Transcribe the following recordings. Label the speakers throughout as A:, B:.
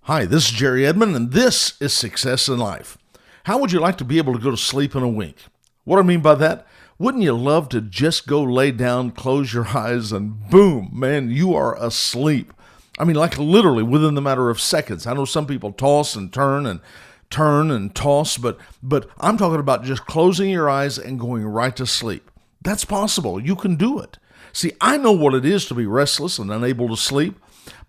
A: Hi, this is Jerry Edmon, and this is Success in Life. How would you like to be able to go to sleep in a wink? What I mean by that, wouldn't you love to just go lay down, close your eyes, and boom, man, you are asleep. I mean, like literally within the matter of seconds. I know some people toss and turn and toss, but I'm talking about just closing your eyes and going right to sleep. That's possible. You can do it. See, I know what it is to be restless and unable to sleep.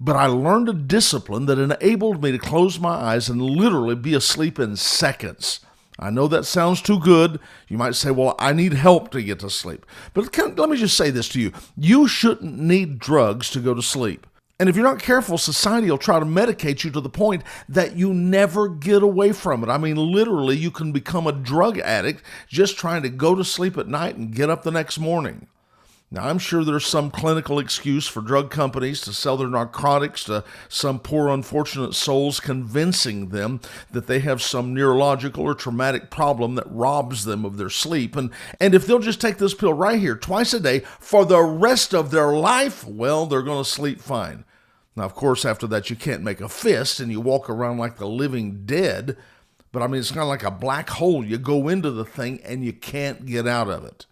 A: But I learned a discipline that enabled me to close my eyes and literally be asleep in seconds. I know that sounds too good. You might say, well, I need help to get to sleep. But let me just say this to you. You shouldn't need drugs to go to sleep. And if you're not careful, society will try to medicate you to the point that you never get away from it. I mean, literally, you can become a drug addict just trying to go to sleep at night and get up the next morning. Now, I'm sure there's some clinical excuse for drug companies to sell their narcotics to some poor, unfortunate souls, convincing them that they have some neurological or traumatic problem that robs them of their sleep. And if they'll just take this pill right here twice a day for the rest of their life, well, they're going to sleep fine. Now, of course, after that, you can't make a fist and you walk around like the living dead. But I mean, it's kind of like a black hole. You go into the thing and you can't get out of it.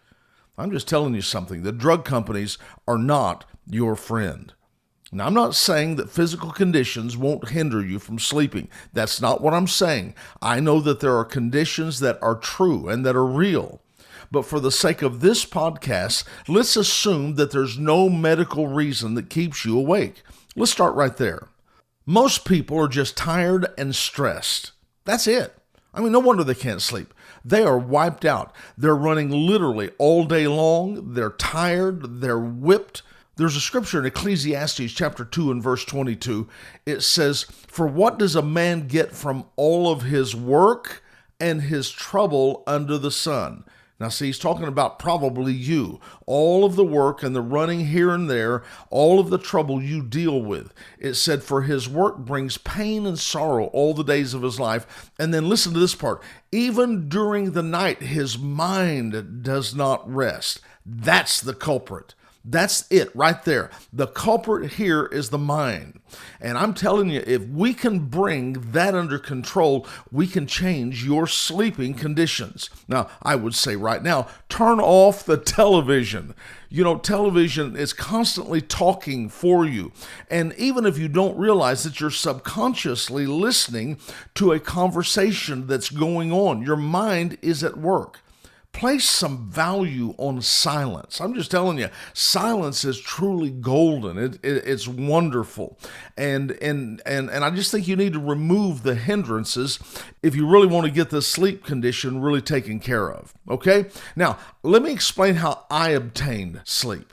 A: I'm just telling you something. The drug companies are not your friend. Now, I'm not saying that physical conditions won't hinder you from sleeping. That's not what I'm saying. I know that there are conditions that are true and that are real. But for the sake of this podcast, let's assume that there's no medical reason that keeps you awake. Let's start right there. Most people are just tired and stressed. That's it. I mean, no wonder they can't sleep. They are wiped out. They're running literally all day long. They're tired. They're whipped. There's a scripture in Ecclesiastes chapter 2 and verse 22. It says, "For what does a man get from all of his work and his trouble under the sun?" Now, see, he's talking about probably you. All of the work and the running here and there, all of the trouble you deal with. It said, for his work brings pain and sorrow all the days of his life. And then listen to this part. Even during the night, his mind does not rest. That's the culprit. That's it right there. The culprit here is the mind. And I'm telling you, if we can bring that under control, we can change your sleeping conditions. Now, I would say right now, turn off the television. You know, television is constantly talking for you. And even if you don't realize that you're subconsciously listening to a conversation that's going on, your mind is at work. Place some value on silence. I'm just telling you, silence is truly golden. It's wonderful. And I just think you need to remove the hindrances if you really want to get the sleep condition really taken care of. Okay? Now, let me explain how I obtained sleep.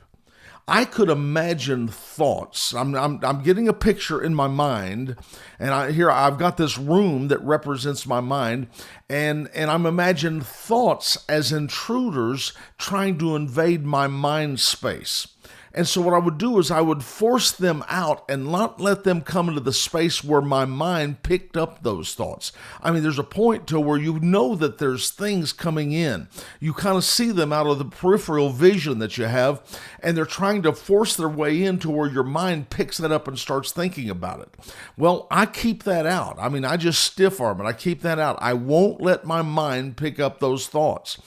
A: I could imagine thoughts. I'm getting a picture in my mind, and I've got this room that represents my mind, and I'm imagining thoughts as intruders trying to invade my mind space. And so what I would do is I would force them out and not let them come into the space where my mind picked up those thoughts. I mean, there's a point to where you know that there's things coming in. You kind of see them out of the peripheral vision that you have, and they're trying to force their way into where your mind picks that up and starts thinking about it. Well, I keep that out. I mean, I just stiff arm it. I keep that out. I won't let my mind pick up those thoughts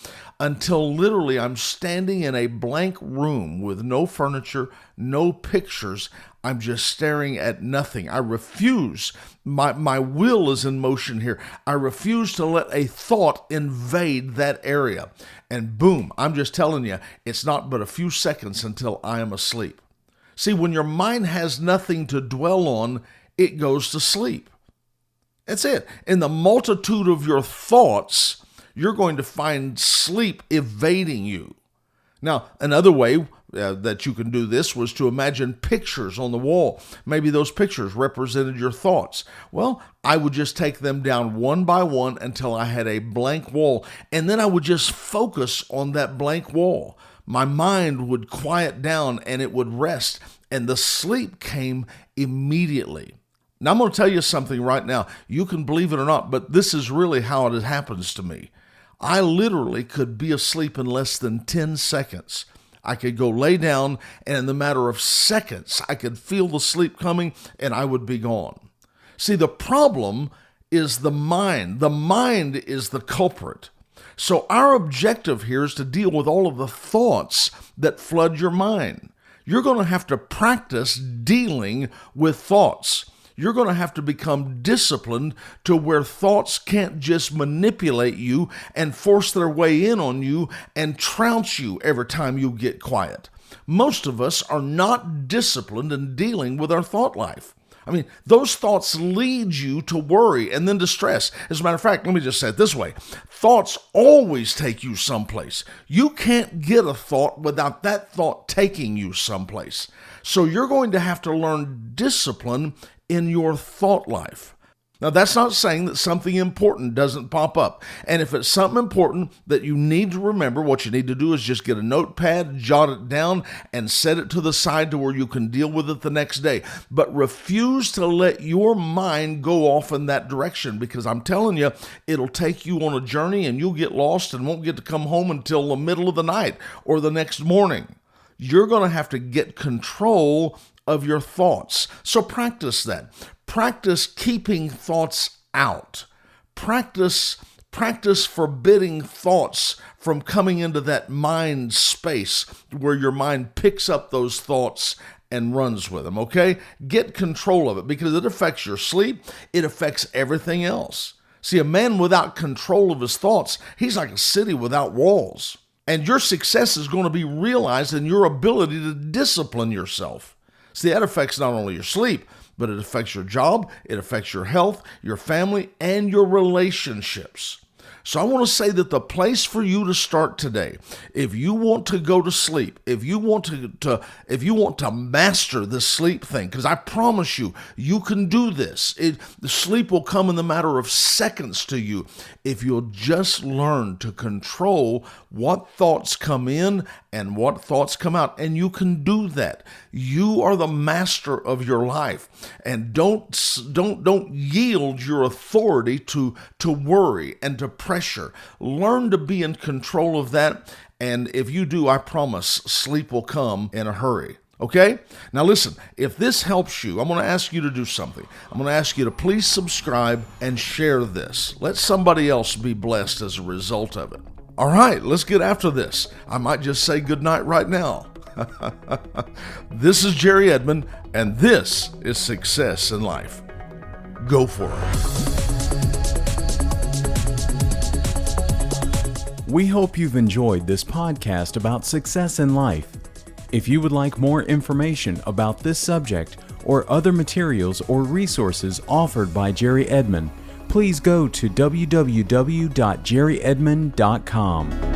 A: until literally I'm standing in a blank room with no furniture, no pictures. I'm just staring at nothing. I refuse. My will is in motion here. I refuse to let a thought invade that area. And boom, I'm just telling you, it's not but a few seconds until I am asleep. See, when your mind has nothing to dwell on, it goes to sleep. That's it. In the multitude of your thoughts, you're going to find sleep evading you. Now, another way that you can do this was to imagine pictures on the wall. Maybe those pictures represented your thoughts. Well, I would just take them down one by one until I had a blank wall, and then I would just focus on that blank wall. My mind would quiet down and it would rest, and the sleep came immediately. Now, I'm going to tell you something right now. You can believe it or not, but this is really how it happens to me. I literally could be asleep in less than 10 seconds. I could go lay down, and in the matter of seconds, I could feel the sleep coming, and I would be gone. See, the problem is the mind. The mind is the culprit. So our objective here is to deal with all of the thoughts that flood your mind. You're going to have to practice dealing with thoughts. You're going to have to become disciplined to where thoughts can't just manipulate you and force their way in on you and trounce you every time you get quiet. Most of us are not disciplined in dealing with our thought life. I mean, those thoughts lead you to worry and then to stress. As a matter of fact, let me just say it this way. Thoughts always take you someplace. You can't get a thought without that thought taking you someplace. So you're going to have to learn discipline in your thought life. Now, that's not saying that something important doesn't pop up. And if it's something important that you need to remember, what you need to do is just get a notepad, jot it down, and set it to the side to where you can deal with it the next day. But refuse to let your mind go off in that direction, because I'm telling you, it'll take you on a journey and you'll get lost and won't get to come home until the middle of the night or the next morning. You're going to have to get control of your thoughts. So practice that. Practice keeping thoughts out. Practice forbidding thoughts from coming into that mind space where your mind picks up those thoughts and runs with them, okay? Get control of it, because it affects your sleep. It affects everything else. See, a man without control of his thoughts, he's like a city without walls. And your success is going to be realized in your ability to discipline yourself. See, that affects not only your sleep, but it affects your job, it affects your health, your family, and your relationships. So I want to say that the place for you to start today, if you want to go to sleep, if you want to master this sleep thing, because I promise you, you can do this. The sleep will come in the matter of seconds to you if you'll just learn to control what thoughts come in and what thoughts come out. And you can do that. You are the master of your life. And don't yield your authority to worry and to pressure. Learn to be in control of that. And if you do, I promise sleep will come in a hurry. Okay? Now listen, if this helps you, I'm going to ask you to do something. I'm going to ask you to please subscribe and share this. Let somebody else be blessed as a result of it. All right, let's get after this. I might just say goodnight right now. This is Jerry Edmon, and this is Success in Life. Go for it.
B: We hope you've enjoyed this podcast about success in life. If you would like more information about this subject or other materials or resources offered by Jerry Edmon, please go to www.jerryedmon.com.